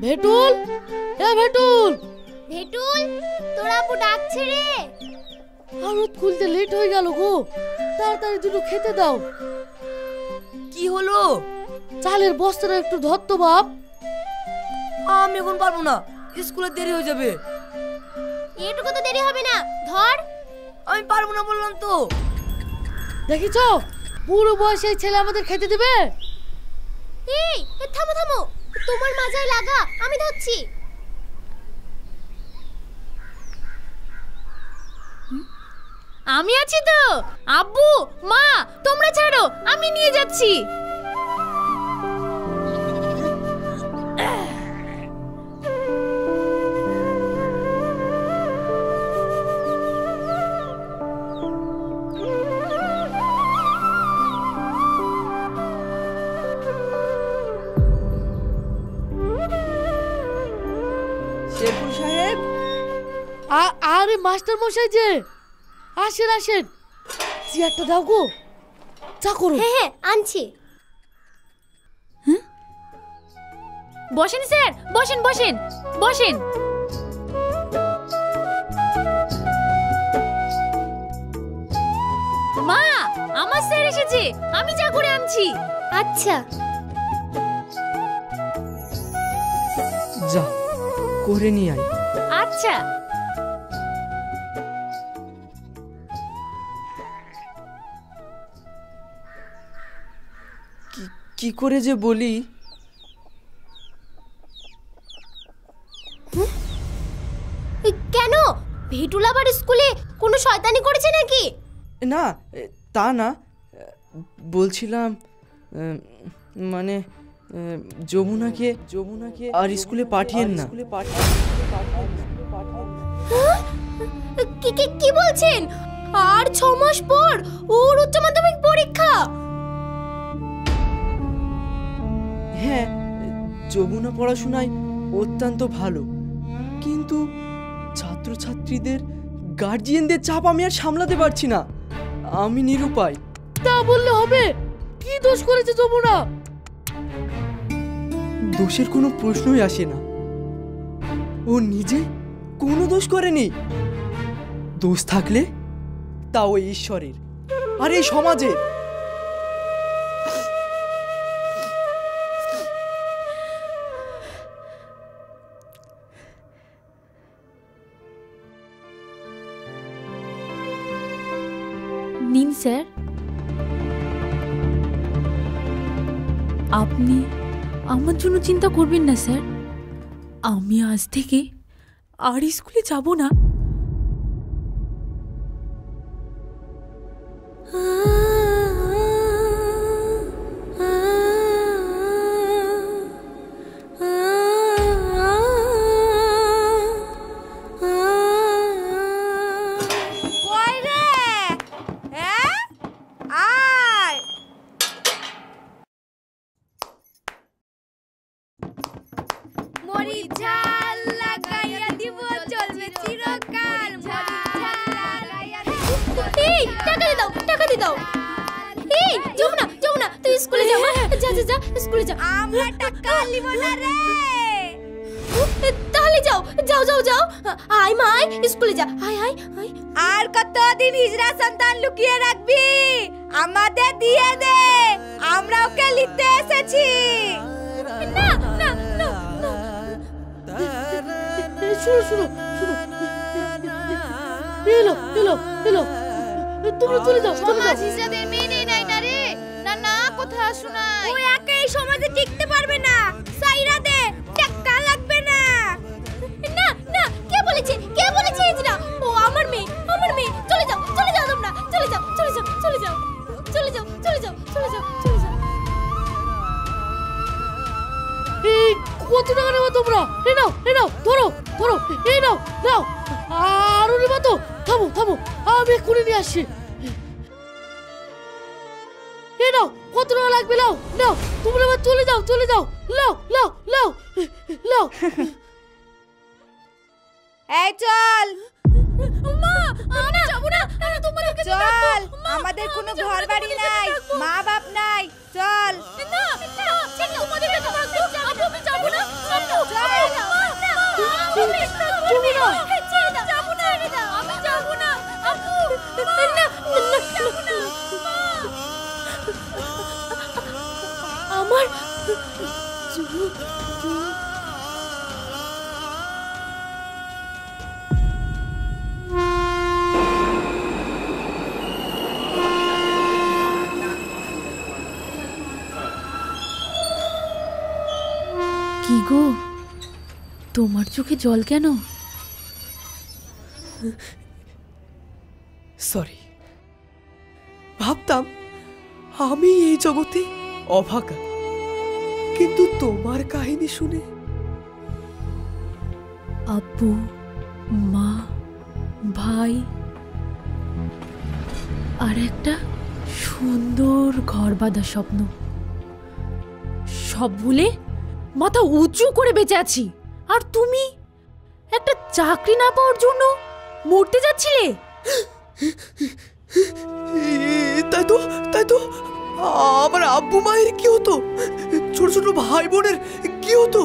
ভেটুল, এ ভেটুল, ভেটুল, তোর আপু ডাকছে রে। হাড়ুত খুলতে লেট হয়ে গেল গো, তাড়াতাড়ি দুটো খেতে দাও। কি হলো? চালের বস্তাটা একটু ধর তো বাপ। আমি এখন পারবো না, স্কুলে দেরি হয়ে যাবে। এটুকু তো দেরি হবে না, ধর। আমি পারবো না বললাম তো। দেখিছ, বুড়ো বয়সে ছেলে আমাদের খেতে দিবে? এই থামো থামো, তোমার মাজায় লাগা, আমি ধরছি। আমি আছি তো। আব্বু, মা, তোমরা ছাড়ো, আমি নিয়ে যাচ্ছি। শেরপুর সাহেব। আরে মাস্টার মশাই যে, আসেন আসেন, চেয়ারটা দাও গো, চা করো। হ্যাঁ হ্যাঁ আনছি। বসেন স্যার, বসেন বসেন বসেন। মা, আমার স্যার এসেছে, আমি চা করে আনছি। আচ্ছা। যা করে নিয়ে আয়। আচ্ছা। কি করে যে বলি। কেন, ভেটুল আবার স্কুলে কোনো শয়তানি করেছে নাকি? না, তা না, বলছিলাম মানে যমুনাকে আর স্কুলে পাঠিয়েন না। কি বলছেন? আর 6 মাস পর ওর উচ্চ মাধ্যমিক পরীক্ষা। হ্যাঁ, যমুনা পড়াশোনায় অত্যন্ত ভালো, কিন্তু ছাত্রছাত্রীদের গার্জিয়ানদের চাপ আমি আর সামলাতে পারছি না, আমি নিরুপায়। তা বললে হবে? কি দোষ করেছে যমুনা? দোষের কোনো প্রশ্নই আসে না, ও নিজে কোনো দোষ করেনি। দোষ থাকলে তাও ঈশ্বরের আর এই সমাজের। নিন স্যার। আপনি আমার জন্য চিন্তা করবেন না স্যার, আমি আজ থেকে আর স্কুলে যাব না। তাহলে যাও যাও যাও যাও, আয় মাই স্কুলে যা, আয় আয় আয়। আর কতদিন হিজড়া সন্তান লুকিয়ে রাখবি? আমাদের দিয়ে দে, আমরা ওকে নিতে এসেছি। না না না, শুনো শুনো শুনো, এলো এলো এলো, তোমরা চলে যাও চলে যাও। হিসাবে মেনে নাই না রে, না না কথা শোনাই। ও একা এই সমাজে টিকতে পারবে না, সাইরা দে, টাকা লাগবে না। না না, কে বলেছে হিজড়া? ও আমার মেয়ে, আমার মেয়ে। চলে যাও তোমরা, চলে যাও চলে যাও চলে যাও চলে যাও চলে যাও চলে যাও চলে যাও। এই কত টাকা নেবো তোমরা? এ নাও ধরো ধরো, এই নাও নাও। আর নেবা তো? থামো থামো, আমি এক্ষুনি নিয়ে আসছি। এ নাও, কত টাকা লাগবে? নাও নাও, তোমরা এবার চলে যাও চলে যাও, লাও লাও লাও লাও। এই চল মা, আমি যাব না, তোমার কাছে চল, আমাদের কোনো ঘর বাড়ি নাই, মা বাপ নাই, চল। না না, ছেড়ে দাও। আমার কি গো, তোমার চোখে জল কেন? সরি, ভাবতাম আমি এই জগতে অভাগা, কিন্তু তোমার কাহিনী শুনে আব্বু, মা, ভাই আর একটা সুন্দর ঘর বাঁধা স্বপ্ন, সব ভুলে মাথা উঁচু করে বেঁচে আছি। আর তুমি একটা চাকরি না পাওয়ার জন্য মরতে যাচ্ছিলে। তাই তো আমার আব্বু মায়ের কি হতো, ছোট ছোট ভাই বোনের কি হতো?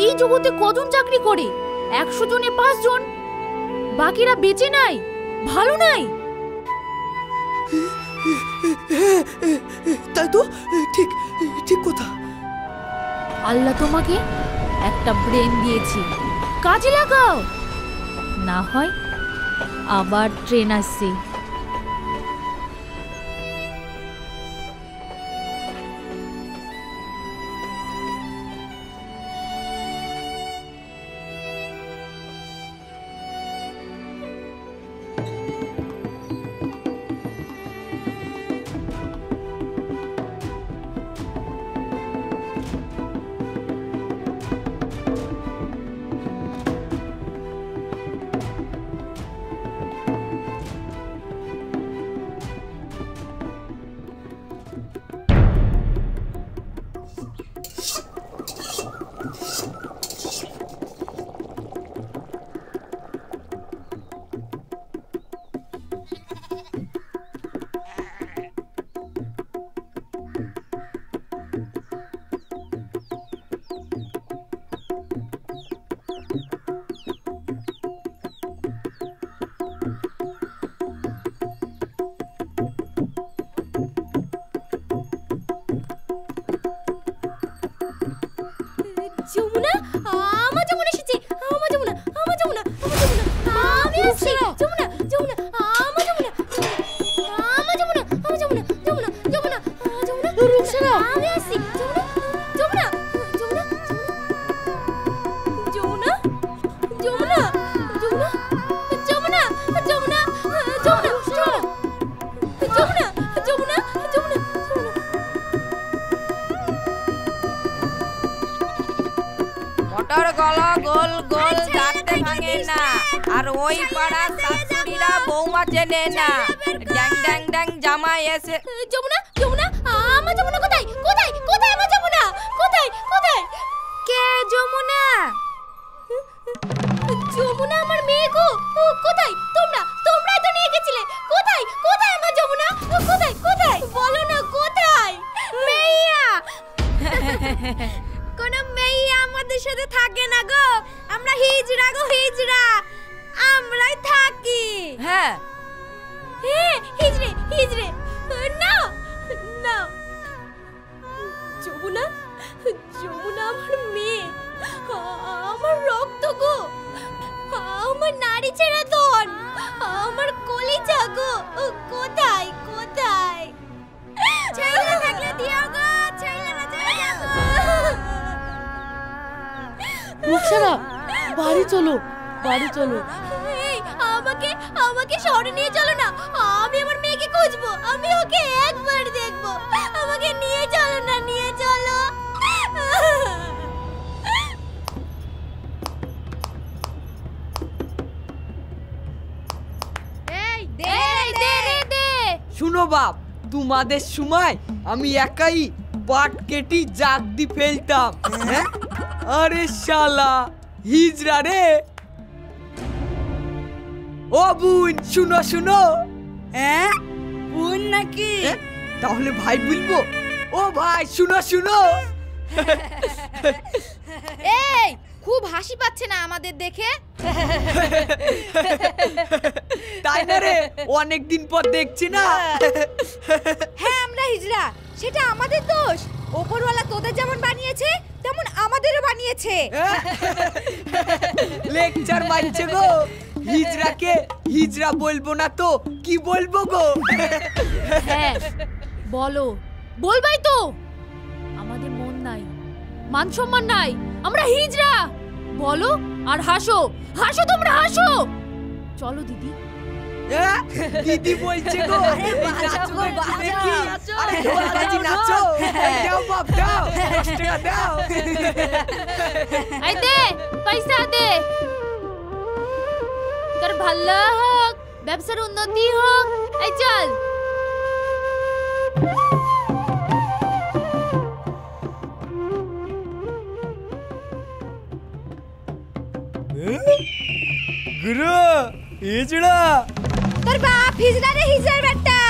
এই জগতে কজন চাকরি করে? 100 জনে 5 জন, বাকিরা বেঁচে নাই, ভালো নাই। তাই তো, ঠিক ঠিক কথা। আল্লাহ তোমাকে একটা ব্রেন দিয়েছে, কাজে লাগাও, না হয় আবার ট্রেন আসছে। যমুনা, আমার যমুনা এসেছে, আমার যমুনা, আমার যমুনা, আমার যমুনা, আমি আসছি। যমুনা, যমুনা, আমার যমুনা, আমার যমুনা, আমার যমুনা, যমুনা, যমুনা, যমুনা, রুকসানা, আমি আসছি। যমুনা, যমুনা, যমুনা, যমুনা, যমুনা, যমুনা, যমুনা, যমুনা, যমুনা, যমুনা, যমুনা, মোটর গলা গোল গোল দাঁতে ভাঙে না, আর ওই পাড়া শাশুড়িরা বৌমা চেনে না। ড্যাং ড্যাং ড্যাং জামাই এসে। যমুনা, যমুনা, আমার যমুনা কোথায়? কোথায়? কোথায় আমার যমুনা? কোথায়? কোথায়? কে যমুনা? যমুনা আমার মেয়ে গো। কোথায়? তোমরাই তো নিয়ে গেছিলে। কোথায়? কোথায় আমার যমুনা? কোথায়? কোথায়? বলো না কোথায়? মেইয়া। কোন মেইয়া আমাদের সাথে থাকে না গো, আমরা হিজড়া গো, হিজড়া আমরাই থাকি। হ্যাঁ হ্যাঁ, হিজড়ে, হিজড়ে। না, না, যমুনা, যমুনা আমার মেয়ে, আমার রক্ত গো, আমার নারী ছেড়ে ধন, আমার কলিজা গো। কোথায়? কোথায়? ছেলে থাকলে দিও গো, ছেলে না চলে যাবো। রুকসানা, বাড়ি চলো, বাড়ি চলো। এই, আমাকে আমাকে শহরে নিয়ে চলো না, আমি আমার মেয়েকে খুঁজবো, আমি ওকে একবার দেখবো, আমাকে নিয়ে চলো না, নিয়ে চলো। এই দে দে দে। শুনো বাপ, তোমাদের সময় আমি একাই পাট কেটি জাগ দি ফেলতাম। হ্যাঁ? আরে শালা হিজড়া রে। ও বোন, শুনো শুনো। হ্যাঁ বোন নাকি? তাহলে ভাই বলবো? ও ভাই শুনো শুনো। এই খুব হাসি পাচ্ছে না আমাদের দেখে? তাই না রে, অনেকদিন পর দেখছি না। হ্যাঁ আমরা হিজড়া, সেটা আমাদের দোষ। ওপরওয়ালা তোদের যেমন বানিয়েছে তেমন আমাদেরও বানিয়েছে। লেকচার মারছে গো। হিজড়াকে হিজড়া বলবো না তো কি বলবো গো? হ্যাঁ বলো, বলবাই তো। আমাদের মন নাই, মান সম্মান নাই, আমরা হিজড়া। বলো আর হাসো, হাসো তোমরা হাসো। চলো দিদি। দিদি বলছে গো। নাচো গো, দেখি। আরে বাজি নাচো। দাও বাপ দাও, 10 টাকা দাও। আই দে পয়সা দে। তোর ভালো হোক, ব্যবসার উন্নতি হোক। এই চল। গুরু হিজড়া। তোর বাপ হিজড়া রে, হিজড়ার বেটা।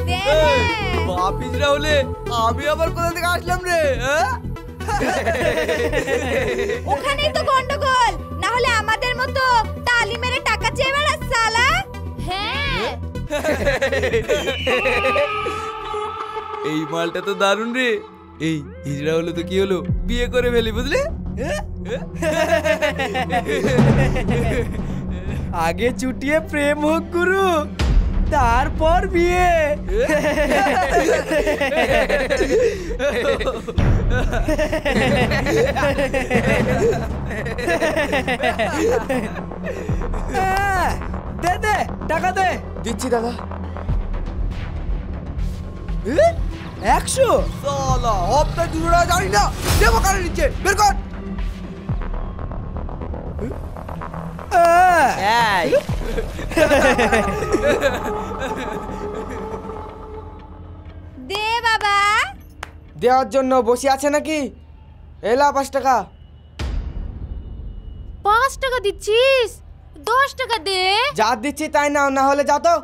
দে। বাপ হিজড়া হলে আমি আবার কোথা থেকে আসলাম রে? ওখানেই তো গন্ডগোল, না হলে আমাদের মতো তালি মেরে টাকা চেয়ে বেড়াস শালা। হ্যাঁ এই মালটা তো দারুণ রে। এই হিজড়া হলো তো কি হলো, বিয়ে করে ফেলি বুঝলি? আগে চুটিয়ে প্রেম হোক গুরু, তারপর বিয়ে। দে দে টাকা দে। দিচ্ছি দাদা। 100 সালা হপ্তা 200 টাকা জানি না, দেবো কারে নিচে বের কর। দে বাবা। দেওয়ার জন্য বসে আছে নাকি? এলা 5 টাকা। 5 টাকা দিচ্ছিস, 10 টাকা দে। যা দিচ্ছি তাই নাও, না হলে যাও তো।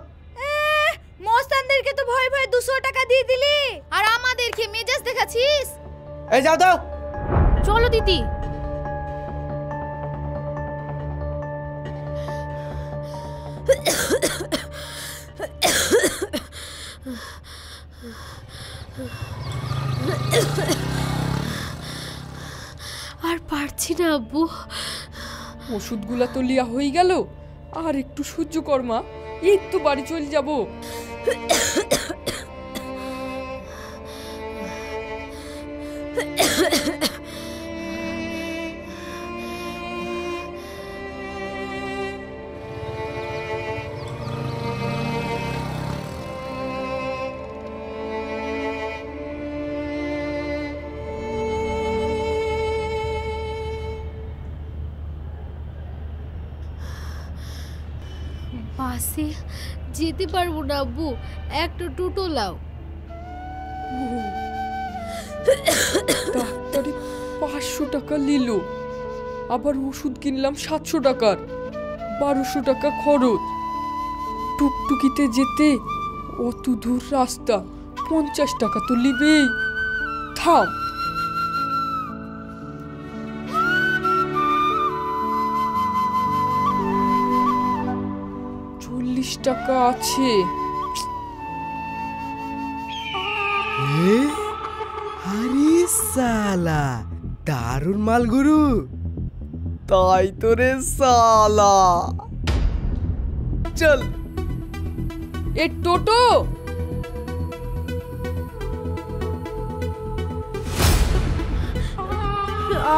মোস্তানদেরকে তো ভয় ভয় 200 টাকা দিয়ে দিলি, আর আমাদেরকে মেজাজ দেখাচ্ছিস। এই যাও তো। চলো দিদি। আর পারছি না আব্বু। ওষুধগুলা তো লিয়া হয়ে গেল, আর একটু সহ্য কর মা, এই তো বাড়ি চলে যাব। বাসে যেতে পারবো না আব্বু, একটা টোটো লাও। ডাক্তারে 500 টাকা নিল, আবার ওষুধ কিনলাম 700 টাকার, 1200 টাকা খরচ। টুকটুকিতে যেতে অত দূর রাস্তা, 50 টাকা তো লিবেই। থাম। টাকা আছে। আরে সালা দারুণ মাল গুরু। তাই তো রে সালা। চল। এ টোটো।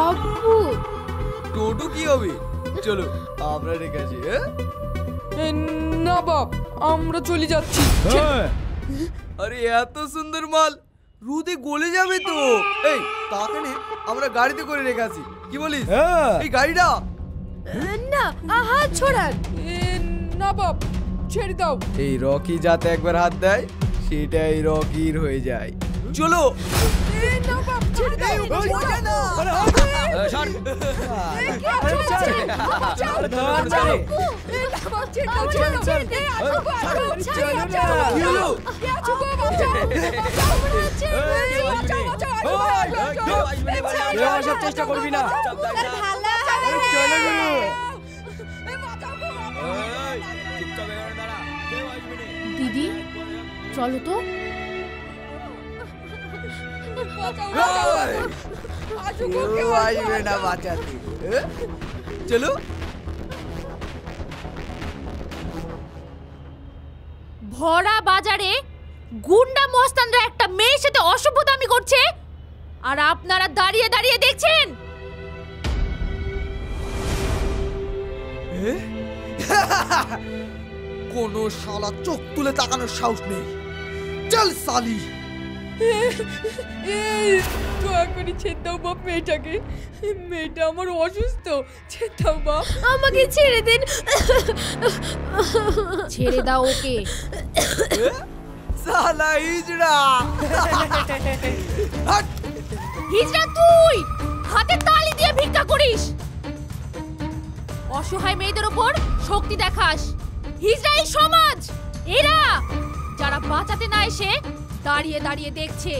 আব্বু টোটো কি হবে? চলো আমরা রেখেছি। না বাপ, আমরা চলে যাচ্ছি। আরে এত সুন্দর মাল রোদে গলে যাবে তো। এই তাকানে আমরা গাড়িতে করে রেখেছি, কি বলিস? এই গাড়িটা না, হাত ছড়ান। না বাপ, ছেড়ে দাও। এই রকি যাতে একবার হাত দেয় সেটাই রকির হয়ে যায়। চলো। চেষ্টা করবি না। দিদি চলো তো। কেউ আসবে না বাঁচাতে। চলো। ভরা বাজারে গুন্ডা মস্তানরা একটা মেয়ের সাথে অসভ্যতামি করছে, আর আপনারা দাঁড়িয়ে দাঁড়িয়ে দেখছেন। কোনো শালা চোখ তুলে তাকানোর সাহস নেই। চল সালি। দয়া করে ছেড়ে দাও বাপ মেয়েটাকে, মেয়েটা আমার অসুস্থ, ছেড়ে দাও বাপ। আমাকে ছেড়ে দিন। ছেড়ে দাও ওকে। সালা হিজড়া। হিজড়া তুই হাতে তালি দিয়ে ভিক্ষা করিস, অসহায় মেয়েদের উপর শক্তি দেখাস। হিজড়া এই সমাজ, এরা যারা বাঁচাতে না এসে দাঁড়িয়ে দাঁড়িয়ে দেখছে।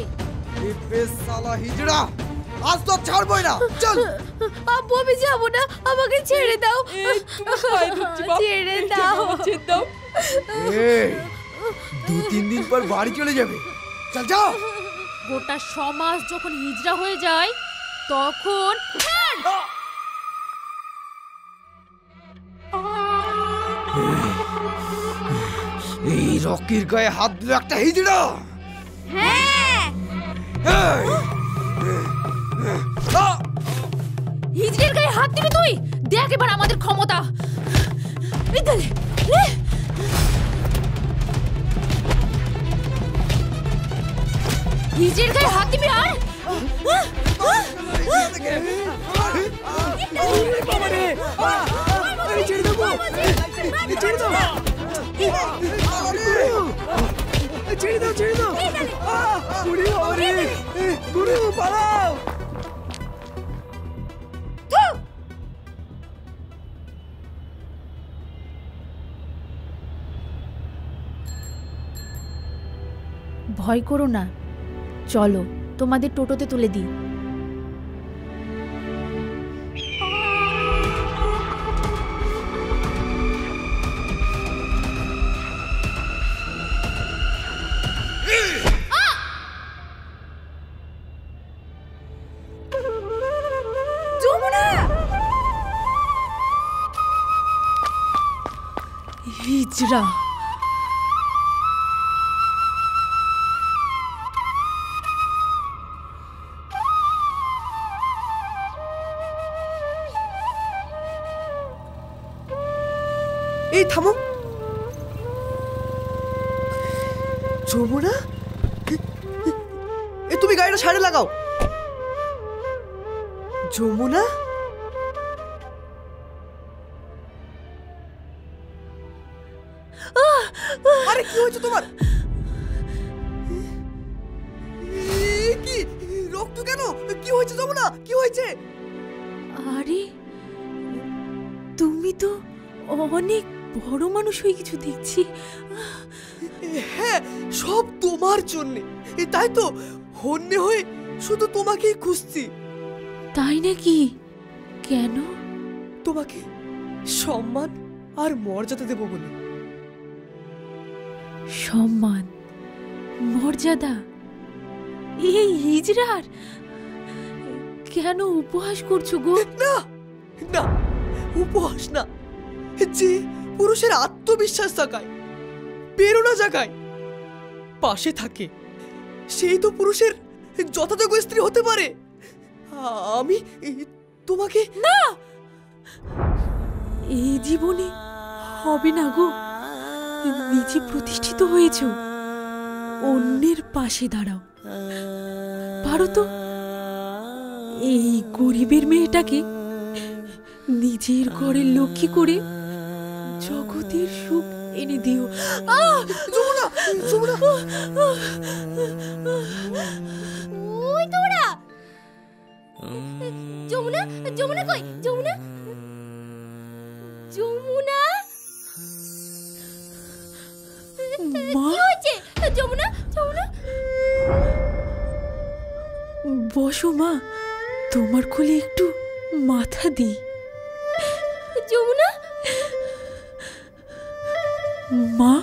সালা হিজড়া, আজ তো ছাড়বই না। চল। আব্বু আমি যাবো না, আমাকে ছেড়ে দাও। ছেড়ে দাও, ছেড়ে দাও। 2-3 দিন পর বাড়ি চলে যাবে। চল যাও। গোটা সমাজ যখন হিজড়া হয়ে যায় তখন এই রকির গায়ে হাত দিল একটা হিজড়া। হিজড়ের গায়ে হাত দিবি তুই? দেখ এবার আমাদের ক্ষমতা। হিজড়ের গায়ে হাত দিবি আর ভয় করো না, চলো তোমাদের টোটোতে তুলে দিই। হিজড়া এই থামো। যমুনা, তুমি গাড়িটা সাইডে লাগাও। যমুনা, আরে কি হয়েছে তোমার? কি রক্ত কেন? কি হয়েছে যমুনা? কি হয়েছে? আরে তুমি তো অনেক বড় মানুষ হয়ে কিছু দেখছি। হ্যাঁ, সব তোমার জন্যে। তাই তো হন্যে হয়ে শুধু তোমাকেই খুঁজছি। তাই নাকি? কেন? তোমাকে সম্মান আর মর্যাদা দেব বলে। সম্মান মর্যাদা এই হিজড়ার? কেন উপহাস করছো গো? না না, উপহাস না। যে পুরুষের আত্মবিশ্বাস জাগায়, প্রেরণা জাগায়, পাশে থাকে, সেই তো পুরুষের যথাযোগ্য স্ত্রী হতে পারে। আমি তোমাকে না, এই জীবনে হবে না গো। নিজে প্রতিষ্ঠিত হয়েছো, অন্যের পাশে দাঁড়াও। পারো তো এই গরিবের মেয়েটাকে নিজের ঘরের লক্ষ্মী করে জগতের সুখ এনে দিও। যমুনা, যমুনা। ওই তোরা? যমুনা, যমুনা কই? যমুনা, যমুনা, মা, কি হয়েছে? যমুনা, যমুনা, বসো মা, তোমার কোলে একটু মাথা দিই। যমুনা, মা,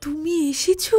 তুমি এসেছো?